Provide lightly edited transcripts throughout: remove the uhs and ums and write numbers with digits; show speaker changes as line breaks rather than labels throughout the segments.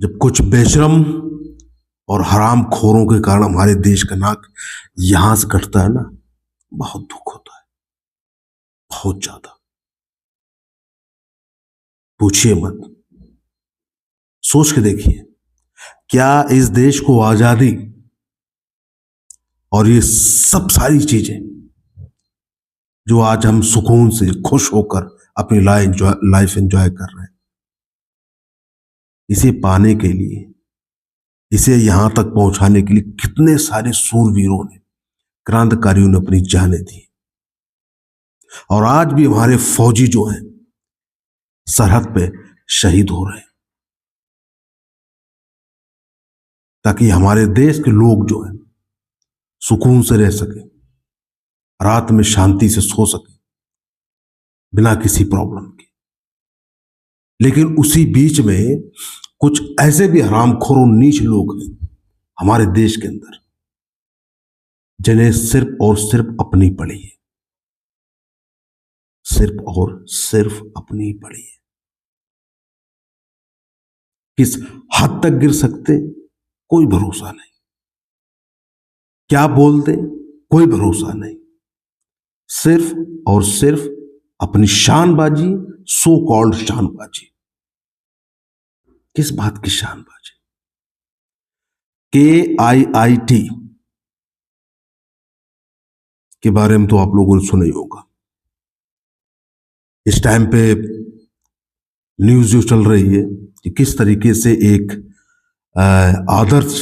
जब कुछ बेशरम और हराम खोरों के कारण हमारे देश का नाक यहां से कटता है ना, बहुत दुख होता है, बहुत ज्यादा। पूछिए मत, सोच के देखिए, क्या इस देश को आजादी और ये सब सारी चीजें जो आज हम सुकून से खुश होकर अपनी लाइफ एंजॉय कर रहे हैं, इसे पाने के लिए, इसे यहां तक पहुंचाने के लिए कितने सारे सूरवीरों ने, क्रांतिकारियों ने अपनी जानें दी। और आज भी हमारे फौजी जो हैं सरहद पे शहीद हो रहे हैं, ताकि हमारे देश के लोग जो हैं सुकून से रह सके, रात में शांति से सो सके, बिना किसी प्रॉब्लम के। लेकिन उसी बीच में कुछ ऐसे भी हरामखोर और नीच लोग हैं हमारे देश के अंदर, जिन्हें सिर्फ और सिर्फ अपनी पड़ी है, सिर्फ और सिर्फ अपनी पड़ी है। किस हद तक गिर सकते कोई भरोसा नहीं, क्या बोल दे कोई भरोसा नहीं। सिर्फ और सिर्फ अपनी शानबाजी, सो कॉल्ड शानबाजी। किस बात की शानबाजी? KIIT के बारे में तो आप लोगों ने सुना ही होगा। इस टाइम पे न्यूज जो चल रही है कि किस तरीके से एक आदर्श,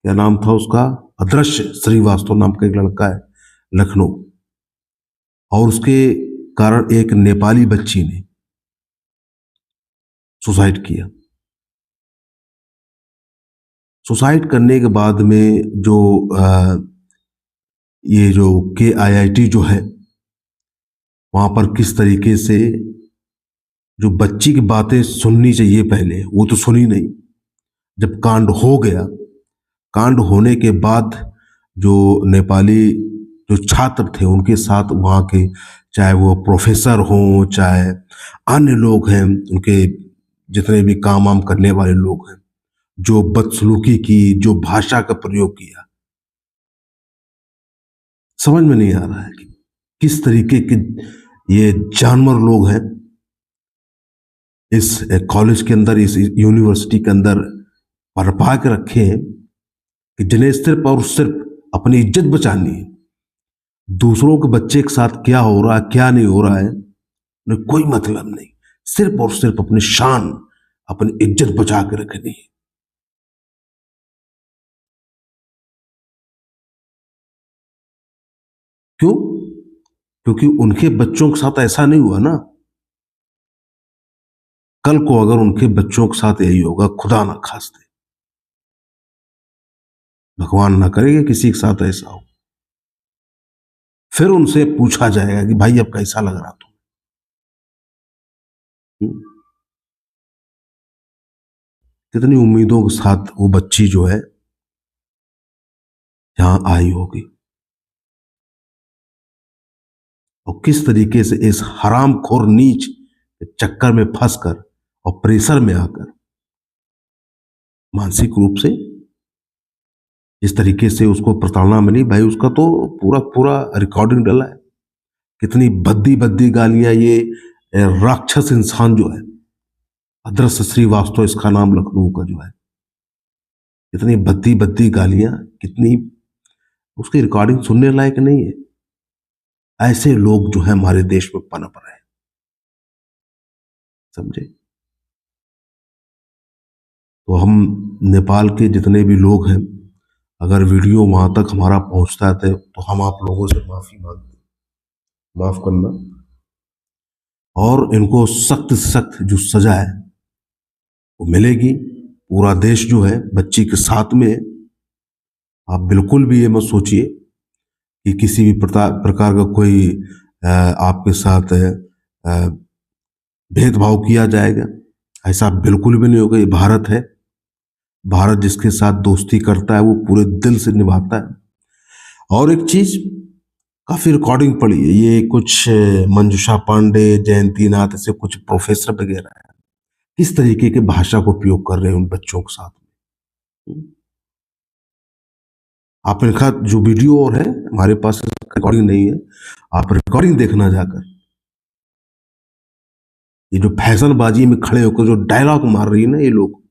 क्या नाम था उसका, अदृश्य श्रीवास्तव नाम का एक लड़का है लखनऊ, और उसके कारण एक नेपाली बच्ची ने सुसाइड किया। सुसाइड करने के बाद में जो ये जो KIIT जो है, वहां पर किस तरीके से जो बच्ची की बातें सुननी चाहिए पहले, वो तो सुनी नहीं। जब कांड हो गया, कांड होने के बाद जो नेपाली जो छात्र थे उनके साथ वहाँ के, चाहे वो प्रोफेसर हों चाहे अन्य लोग हैं, उनके जितने भी काम वाम करने वाले लोग हैं, जो बदसलूकी की, जो भाषा का प्रयोग किया, समझ में नहीं आ रहा है कि किस तरीके के ये जानवर लोग हैं इस कॉलेज के अंदर, इस यूनिवर्सिटी के अंदर बरपा के रखे हैं, कि जिन्हें सिर्फ और सिर्फ अपनी इज्जत बचानी है। दूसरों के बच्चे के साथ क्या हो रहा है, क्या नहीं हो रहा है, उन्हें कोई मतलब नहीं। सिर्फ और सिर्फ अपनी शान, अपनी इज्जत बचा के रखनी है। क्यों? क्योंकि उनके बच्चों के साथ ऐसा नहीं हुआ ना। कल को अगर उनके बच्चों के साथ यही होगा, खुदा ना खास्ते, भगवान ना करे कि किसी के साथ ऐसा हो, फिर उनसे पूछा जाएगा कि भाई अब कैसा लग रहा तुम? कितनी उम्मीदों के साथ वो बच्ची जो है यहां आई होगी, और किस तरीके से इस हरामखोर नीच के चक्कर में फंसकर और प्रेशर में आकर मानसिक रूप से इस तरीके से उसको प्रताड़ना मिली। भाई उसका तो पूरा पूरा रिकॉर्डिंग डला है, कितनी भद्दी भद्दी गालियां ये राक्षस इंसान जो है, अदृश्य श्रीवास्तव इसका नाम लखनऊ का जो है, कितनी भद्दी भद्दी गालियां, कितनी, उसकी रिकॉर्डिंग सुनने लायक नहीं है। ऐसे लोग जो है हमारे देश में पनप रहे हैं, समझे? तो हम नेपाल के जितने भी लोग हैं, अगर वीडियो वहां तक हमारा पहुंचता है तो हम आप लोगों से माफी मांगते, माफ करना, और इनको सख्त से सख्त जो सजा है वो मिलेगी। पूरा देश जो है बच्ची के साथ में है। आप बिल्कुल भी ये मत सोचिए कि किसी भी प्रकार का कोई आपके साथ भेदभाव किया जाएगा, ऐसा बिल्कुल भी नहीं होगा। ये भारत है, भारत जिसके साथ दोस्ती करता है वो पूरे दिल से निभाता है। और एक चीज, काफी रिकॉर्डिंग पड़ी है, ये कुछ मंजुषा पांडे, जयंती नाथ, ऐसे कुछ प्रोफेसर वगैरह है, किस तरीके के भाषा का उपयोग कर रहे हैं उन बच्चों के साथ में। आपने देखा जो वीडियो और है, हमारे पास रिकॉर्डिंग नहीं है, आप रिकॉर्डिंग देखना जाकर। ये जो फैशनबाजी में खड़े होकर जो डायलॉग मार रही है ना ये लोग,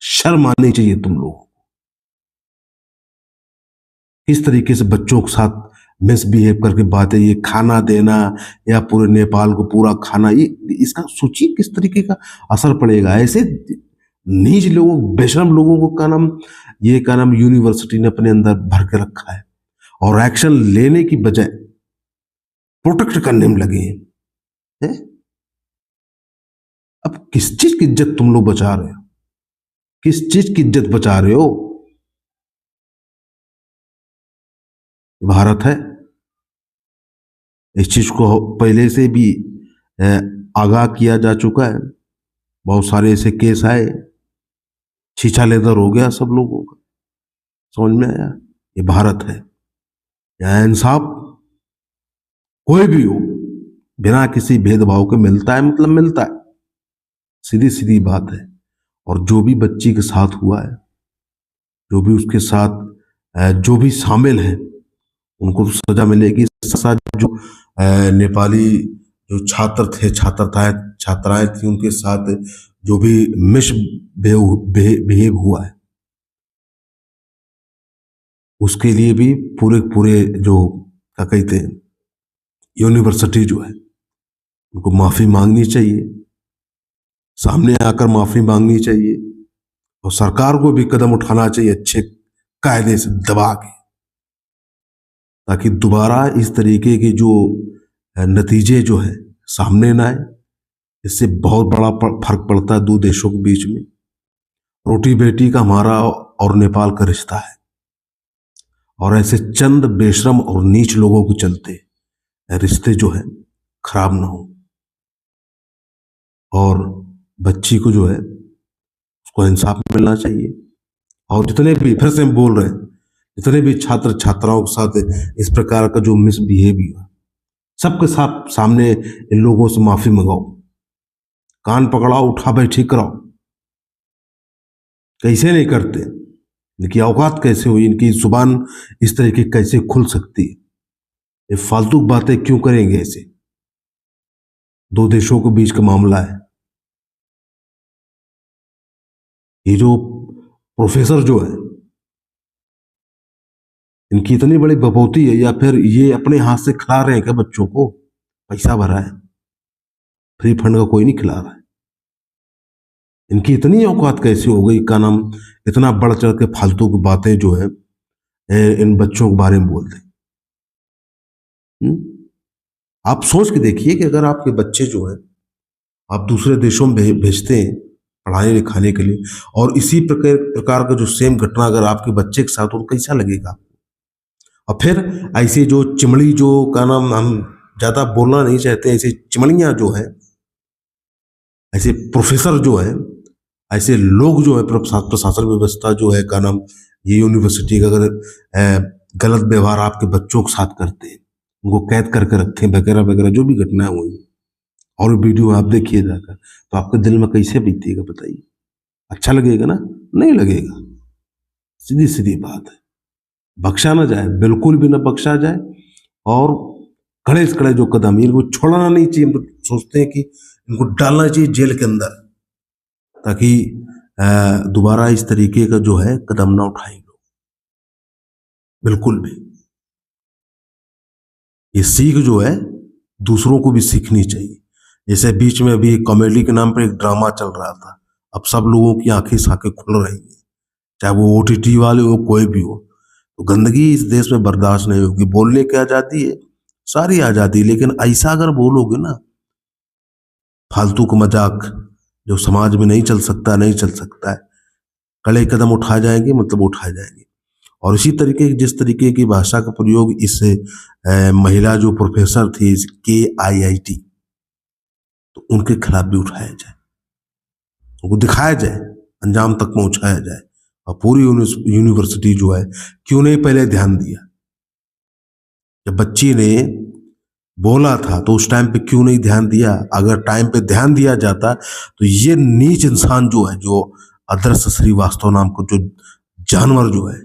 शर्म आनी चाहिए तुम लोगों को। किस तरीके से बच्चों के साथ मिसबिहेव करके बातें, ये खाना देना या पूरे नेपाल को पूरा खाना, ये इसका सोचिए किस तरीके का असर पड़ेगा। ऐसे नीच लोगों, बेशरम लोगों को का नाम, ये का नाम यूनिवर्सिटी ने अपने अंदर भर के रखा है और एक्शन लेने की बजाय प्रोटेक्ट करने में लगे हैं। अब किस चीज की इज्जत तुम लोग बचा रहे हो? किस चीज की इज्जत बचा रहे हो? भारत है, इस चीज को पहले से भी आगाह किया जा चुका है। बहुत सारे ऐसे केस आए, छीछा लेदर हो गया सब लोगों का, समझ में आया। ये भारत है, यहाँ इंसाफ कोई भी हो बिना किसी भेदभाव के मिलता है, मतलब मिलता है, सीधी सीधी बात है। और जो भी बच्ची के साथ हुआ है, जो भी उसके साथ जो भी शामिल है, उनको तो सजा मिलेगी। साथ जो नेपाली जो छात्र थे, छात्राएं थी, उनके साथ जो भी मिस बिहेव हुआ है, उसके लिए भी पूरे पूरे जो क्या कहते हैं यूनिवर्सिटी जो है, उनको माफी मांगनी चाहिए, सामने आकर माफी मांगनी चाहिए। और सरकार को भी कदम उठाना चाहिए अच्छे कायदे से दबा के, ताकि दोबारा इस तरीके के जो नतीजे जो है सामने ना आए। इससे बहुत बड़ा फर्क पड़ता है दो देशों के बीच में। रोटी बेटी का हमारा और नेपाल का रिश्ता है, और ऐसे चंद बेशरम और नीच लोगों के चलते रिश्ते जो है खराब ना हो। और बच्ची को जो है उसको इंसाफ मिलना चाहिए। और जितने भी, फिर से हम बोल रहे हैं, जितने भी छात्र छात्राओं के साथ इस प्रकार का जो मिसबिहेव हुआ, सबके साथ सामने इन लोगों से माफी मंगाओ, कान पकड़ाओ, उठा बैठी कराओ। कैसे नहीं करते, इनकी औकात कैसे हुई, इनकी जुबान इस तरीके कैसे खुल सकती है? ये फालतू बातें क्यों करेंगे ऐसे? दो देशों के बीच का मामला है। ये जो प्रोफेसर जो है, इनकी इतनी बड़ी बपौती है, या फिर ये अपने हाथ से खिला रहे हैं क्या बच्चों को? पैसा भरा है, फ्री फंड का कोई नहीं खिला रहा है। इनकी इतनी औकात कैसे हो गई का नाम, इतना बढ़ चढ़ के फालतू की बातें जो है इन बच्चों के बारे में बोलते हैं। आप सोच के देखिए कि अगर आपके बच्चे जो है आप दूसरे देशों में भेजते हैं पढ़ाने लिखाने के लिए, और इसी प्रकार का जो सेम घटना अगर आपके बच्चे के साथ हो, तो कैसा लगेगा? और फिर ऐसे जो चिमड़ी जो का नाम, हम ज्यादा बोलना नहीं चाहते, ऐसे चिमड़ियां जो है, ऐसे प्रोफेसर जो है, ऐसे लोग जो है, प्रशासन व्यवस्था जो है का नाम, ये यूनिवर्सिटी का अगर गलत व्यवहार आपके बच्चों के साथ करते हैं, उनको कैद करके रखें वगैरह वगैरह, जो भी घटनाएं हुई, और वीडियो आप देखिए जाकर, तो आपके दिल में कैसे बीतेगा बताइए? अच्छा लगेगा ना? नहीं लगेगा। सीधी सीधी बात है, बख्शा ना जाए, बिल्कुल भी ना बख्शा जाए। और कड़े से कड़े जो कदम, इनको छोड़ना नहीं चाहिए। हम तो सोचते हैं कि इनको डालना चाहिए जेल के अंदर, ताकि दोबारा इस तरीके का जो है कदम ना उठाए लोग, बिल्कुल भी। ये सीख जो है दूसरों को भी सीखनी चाहिए। जैसे बीच में अभी कॉमेडी के नाम पर एक ड्रामा चल रहा था, अब सब लोगों की आंखें साखें खुल रही हैं, चाहे वो ओटीटी वाले हो, कोई भी हो। तो गंदगी इस देश में बर्दाश्त नहीं होगी। बोलने की आजादी है, सारी आजादी, लेकिन ऐसा अगर बोलोगे ना, फालतू का मजाक जो समाज में नहीं चल सकता, नहीं चल सकता है। कड़े कदम उठाए जाएंगे, मतलब उठाए जाएंगे। और इसी तरीके की, जिस तरीके की भाषा का प्रयोग इस महिला जो प्रोफेसर थी KIIT, तो उनके खिलाफ भी उठाया जाए, उनको दिखाया जाए, अंजाम तक पहुंचाया जाए। और पूरी यूनिवर्सिटी जो है, क्यों नहीं पहले ध्यान दिया? जब बच्ची ने बोला था तो उस टाइम पे क्यों नहीं ध्यान दिया? अगर टाइम पे ध्यान दिया जाता तो ये नीच इंसान जो है, जो आदर्श श्रीवास्तव नाम को जो जानवर जो है,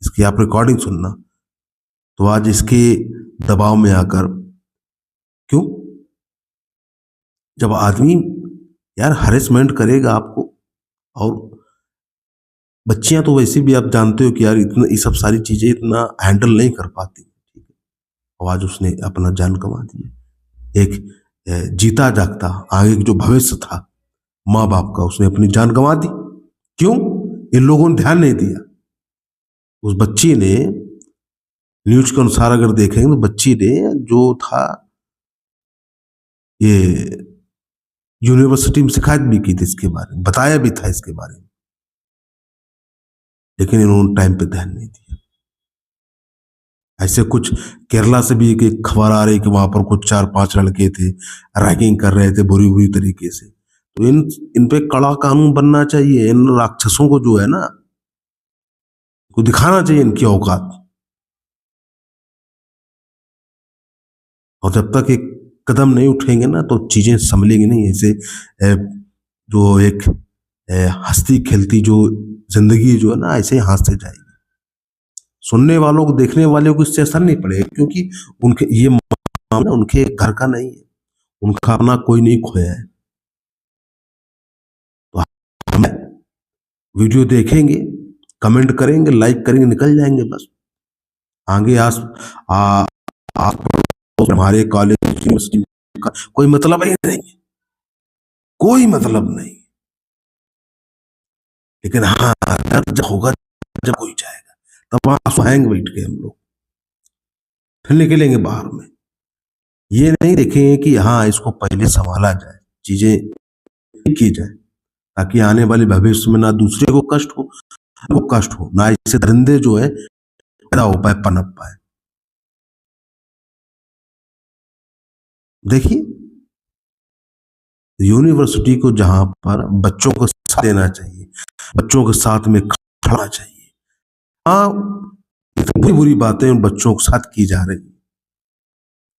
इसकी आप रिकॉर्डिंग सुनना, तो आज इसके दबाव में आकर क्यों? जब आदमी यार हरेसमेंट करेगा आपको, और बच्चियां तो वैसे भी आप जानते हो कि यार इतना ये सब सारी चीजें इतना हैंडल नहीं कर पाती, ठीक है। और आज उसने अपना जान गंवा दी। एक जीता जागता आगे जो भविष्य था माँ बाप का, उसने अपनी जान गंवा दी। क्यों? इन लोगों ने ध्यान नहीं दिया। उस बच्ची ने, न्यूज के अनुसार अगर देखेंगे तो बच्ची ने जो था ये यूनिवर्सिटी में शिकायत भी की थी इसके बारे में, बताया भी था इसके बारे में, लेकिन इन्होंने टाइम पे ध्यान नहीं दिया। ऐसे कुछ केरला से भी एक खबर आ रही कि वहां पर कुछ 4-5 लड़के थे, रैगिंग कर रहे थे बुरी बुरी तरीके से। तो इन पे कड़ा कानून बनना चाहिए। इन राक्षसों को जो है ना, को दिखाना चाहिए इनकी औकात। और जब तक एक कदम नहीं उठेंगे ना तो चीजें संभलेंगी नहीं। ऐसे जो एक हंसती खेलती जो जिंदगी जो है ना, ऐसे ही हंसते जाएगी। सुनने वालों को, देखने वालों को इससे असर नहीं पड़ेगा, क्योंकि उनके ये मामला उनके घर का नहीं है, उनका अपना कोई नहीं खोया है। तो हम वीडियो देखेंगे, कमेंट करेंगे, लाइक करेंगे, निकल जाएंगे बस। आगे हमारे कॉलेज यूनिवर्सिटी का कोई मतलब ही नहीं, कोई मतलब नहीं। लेकिन हाँ, जब होगा, जब कोई जाएगा, तब वहां सुहाएंगे बैठ के हम लोग, फिर निकलेंगे बाहर में। ये नहीं देखेंगे कि हाँ इसको पहले संभाला जाए, चीजें की जाए, ताकि आने वाले भविष्य में ना दूसरे को कष्ट हो, ना इससे दरिंदे जो है पैदा हो पाए, पनप पाए। देखिए, यूनिवर्सिटी को जहां पर बच्चों को साथ देना चाहिए, बच्चों के साथ में खड़ा चाहिए, हाँ इतनी बुरी बातें उन बच्चों के साथ की जा रही,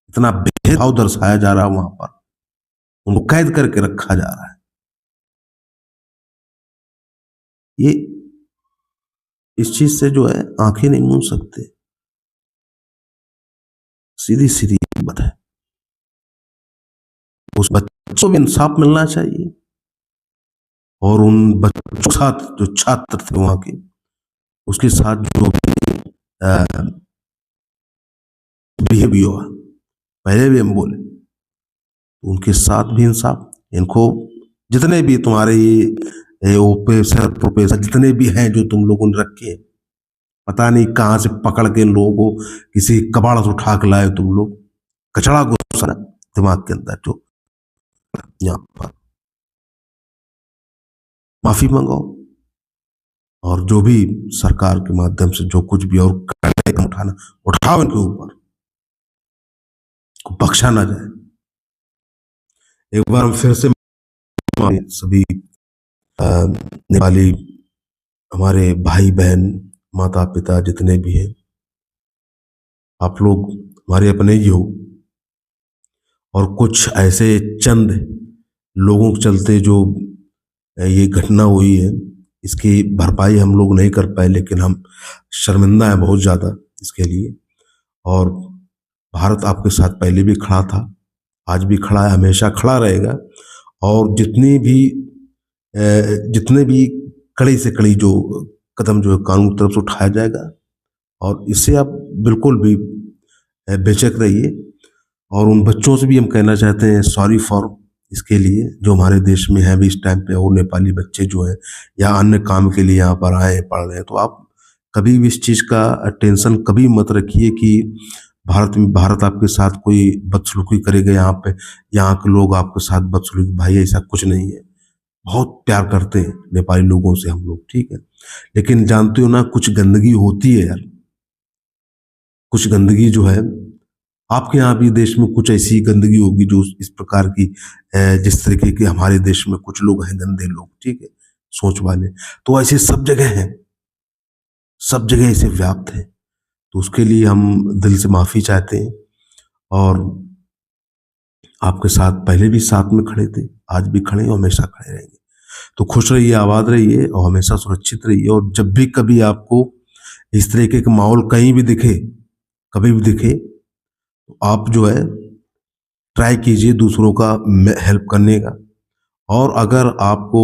इतना भेदभाव दर्शाया जा रहा है, वहां पर उनको कैद करके रखा जा रहा है। ये इस चीज से जो है आंखें नहीं मूंद सकते, सीधी सीधी बात है। उस बच्चों को इंसाफ मिलना चाहिए, और उन बच्चों के साथ जो छात्र थे वहां के, उसके साथ जो बिहेवियर हुआ, पहले भी हम बोले, उनके साथ भी इंसाफ। इनको जितने भी तुम्हारे ये प्रोफेसर जितने भी हैं जो तुम लोगों ने रखे, पता नहीं कहां से पकड़ के इन लोगों को किसी कबाड़ से उठा के लाए तुम लोग, कचड़ा घुसा दिमाग के अंदर। जो यहाँ पर माफी मंगाओ, और जो भी सरकार के माध्यम से जो कुछ भी और कदम उठाना, उठाओ इनके ऊपर, बख्शा ना जाए। एक बार हम फिर से सभी नेपाली हमारे भाई बहन, माता पिता जितने भी हैं, आप लोग हमारे अपने ही हो, और कुछ ऐसे चंद लोगों के चलते जो ये घटना हुई है, इसकी भरपाई हम लोग नहीं कर पाए, लेकिन हम शर्मिंदा हैं बहुत ज़्यादा इसके लिए। और भारत आपके साथ पहले भी खड़ा था, आज भी खड़ा है, हमेशा खड़ा रहेगा। और जितने भी कड़ी से कड़ी जो कदम जो है कानून की तरफ से उठाया जाएगा, और इससे आप बिल्कुल भी बेचैन रहिए। और उन बच्चों से भी हम कहना चाहते हैं सॉरी फॉर इसके लिए, जो हमारे देश में है भी इस टाइम पे, और नेपाली बच्चे जो हैं या अन्य काम के लिए यहाँ पर आए पढ़ रहे हैं। तो आप कभी भी इस चीज़ का टेंशन कभी मत रखिए कि भारत आपके साथ कोई बदसलूकी करेगा, यहाँ के लोग आपके साथ बदसलूकी, भाई ऐसा कुछ नहीं है। बहुत प्यार करते हैं नेपाली लोगों से हम लोग, ठीक है। लेकिन जानते हो ना, कुछ गंदगी होती है यार, कुछ गंदगी जो है आपके यहाँ भी देश में कुछ ऐसी गंदगी होगी जो इस प्रकार की, जिस तरीके के हमारे देश में कुछ लोग हैं गंदे लोग, ठीक है, सोच वाले, तो ऐसे सब जगह हैं, सब जगह ऐसे व्याप्त हैं। तो उसके लिए हम दिल से माफी चाहते हैं। और आपके साथ पहले भी साथ में खड़े थे, आज भी खड़े हैं और हमेशा खड़े रहेंगे। तो खुश रहिए, आबाद रहिए और हमेशा सुरक्षित रहिए। और जब भी कभी आपको इस तरीके का माहौल कहीं भी दिखे, कभी भी दिखे, तो आप जो है ट्राई कीजिए दूसरों का हेल्प करने का। और अगर आपको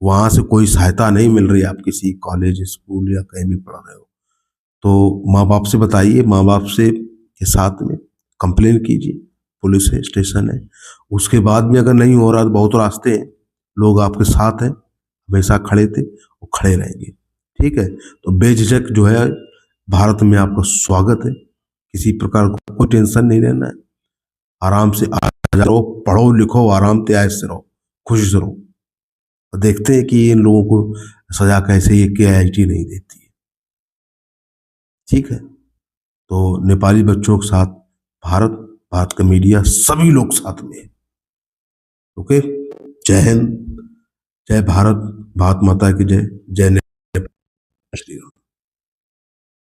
वहाँ से कोई सहायता नहीं मिल रही, आप किसी कॉलेज स्कूल या कहीं भी पढ़ रहे हो, तो माँ बाप से बताइए, माँ बाप से के साथ में कंप्लेन कीजिए, पुलिस है, स्टेशन है। उसके बाद में अगर नहीं हो रहा तो बहुत रास्ते हैं, लोग आपके साथ हैं, हमेशा खड़े थे और खड़े रहेंगे। ठीक है, तो बेझिझक जो है भारत में आपका स्वागत है। किसी प्रकार का कोई टेंशन नहीं लेना है, आराम से आ जाओ, पढ़ो लिखो, आराम से ऐश से रहो, खुशी से रहो। और देखते हैं कि इन लोगों को सजा कैसे ये KIIT नहीं देती है। ठीक है, तो नेपाली बच्चों के साथ भारत, भारत का मीडिया, सभी लोग साथ में है। ओके, जय हिंद, जय भारत, भारत माता की जय, जय नेपाल, श्री राम।